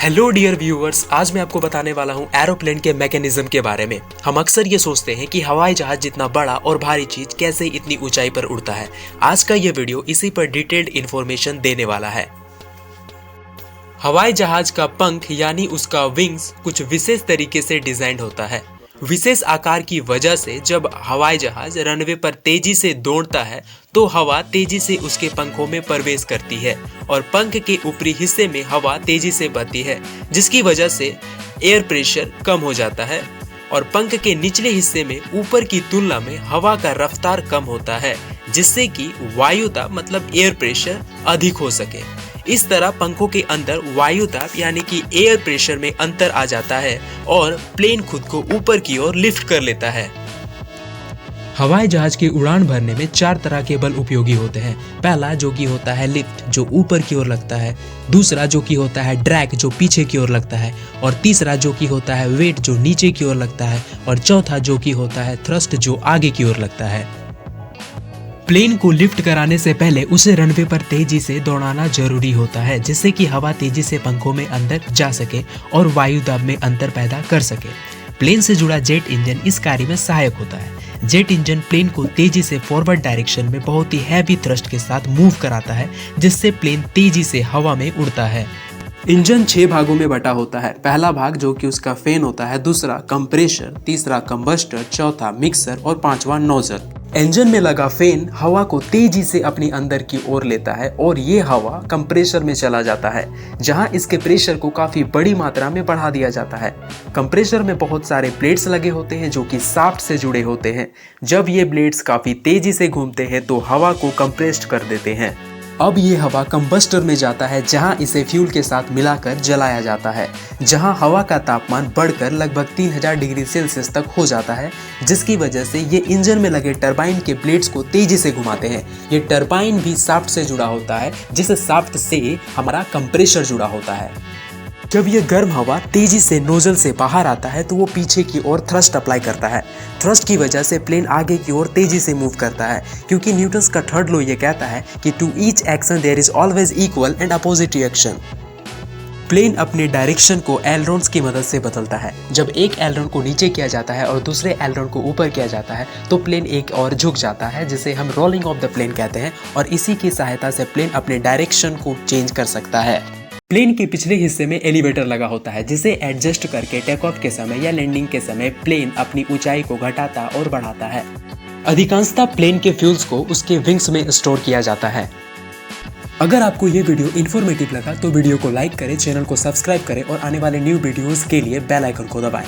Hello dear viewers, आज मैं आपको बताने वाला हूँ एरोप्लेन के मैकेनिज्म के बारे में। हम अक्सर ये सोचते हैं कि हवाई जहाज जितना बड़ा और भारी चीज कैसे इतनी ऊंचाई पर उड़ता है। आज का ये वीडियो इसी पर डिटेल्ड इन्फॉर्मेशन देने वाला है। हवाई जहाज का पंख यानी उसका विंग्स कुछ विशेष तरीके से डिजाइन होता है। विशेष आकार की वजह से जब हवाई जहाज रनवे पर तेजी से दौड़ता है तो हवा तेजी से उसके पंखों में प्रवेश करती है और पंख के ऊपरी हिस्से में हवा तेजी से बहती है, जिसकी वजह से एयर प्रेशर कम हो जाता है और पंख के निचले हिस्से में ऊपर की तुलना में हवा का रफ्तार कम होता है, जिससे कि वायु दाब मतलब एयर प्रेशर अधिक हो सके। इस तरह पंखों के अंदर वायु दाब यानी कि एयर प्रेशर में अंतर आ जाता है और प्लेन खुद को ऊपर की ओर लिफ्ट कर लेता है। हवाई जहाज की उड़ान भरने में 4 तरह के बल उपयोगी होते हैं। पहला जो कि होता है लिफ्ट, जो ऊपर की ओर लगता है। दूसरा जो कि होता है ड्रैग, जो पीछे की ओर लगता है। और तीसरा जो कि होता है वेट, जो नीचे की ओर लगता है। और चौथा जो कि होता है थ्रस्ट, जो आगे की ओर लगता है। प्लेन को लिफ्ट कराने से पहले उसे रनवे पर तेजी से दौड़ाना जरूरी होता है, जिससे कि हवा तेजी से पंखों में अंदर जा सके और वायु दाब में अंतर पैदा कर सके। प्लेन से जुड़ा जेट इंजन इस कार्य में सहायक होता है। जेट इंजन प्लेन को तेजी से फॉरवर्ड डायरेक्शन में बहुत ही हैवी थ्रस्ट के साथ मूव कराता है, जिससे प्लेन तेजी से हवा में उड़ता है। इंजन 6 भागों में बटा होता है। पहला भाग जो कि उसका फैन होता है, दूसरा कंप्रेसर, तीसरा कंबस्टर, चौथा मिक्सर और पांचवा नोजल। इंजन में लगा फैन हवा को तेजी से अपनी अंदर की ओर लेता है और ये हवा कंप्रेसर में चला जाता है, जहां इसके प्रेशर को काफी बड़ी मात्रा में बढ़ा दिया जाता है। कंप्रेसर में बहुत सारे ब्लेड्स लगे होते हैं जो कि शाफ्ट से जुड़े होते हैं। जब ये ब्लेड्स काफी तेजी से घूमते हैं तो हवा को कंप्रेस्ड कर देते हैं। अब ये हवा कंबस्टर में जाता है, जहां इसे फ्यूल के साथ मिलाकर जलाया जाता है, जहां हवा का तापमान बढ़कर लगभग 3000 डिग्री सेल्सियस तक हो जाता है, जिसकी वजह से ये इंजन में लगे टरबाइन के ब्लेड्स को तेजी से घुमाते हैं। ये टरबाइन भी शाफ्ट से जुड़ा होता है, जिस शाफ्ट से हमारा कंप्रेसर जुड़ा होता है। जब ये गर्म हवा तेजी से नोजल से बाहर आता है तो वो पीछे की ओर थ्रस्ट अप्लाई करता है। थ्रस्ट की वजह से प्लेन आगे की ओर तेजी से मूव करता है, क्योंकि न्यूटन्स का थर्ड लॉ ये कहता है कि to each action there is always equal and opposite reaction. Plane अपने डायरेक्शन को एलरोन्स की मदद से बदलता है। जब एक एलरोन को नीचे किया जाता है और दूसरे एलरोन को ऊपर किया जाता है तो प्लेन एक और झुक जाता है, जिसे हम रोलिंग ऑफ द प्लेन कहते हैं, और इसी की सहायता से प्लेन अपने डायरेक्शन को चेंज कर सकता है। प्लेन के पिछले हिस्से में एलिवेटर लगा होता है, जिसे एडजस्ट करके टेक ऑफ के समय या लैंडिंग के समय प्लेन अपनी ऊंचाई को घटाता और बढ़ाता है। अधिकांशतः प्लेन के फ्यूल्स को उसके विंग्स में स्टोर किया जाता है। अगर आपको ये वीडियो इन्फॉर्मेटिव लगा तो वीडियो को लाइक करें, चैनल को सब्सक्राइब करें और आने वाले न्यू वीडियोस के लिए बेल आइकन को दबाएं।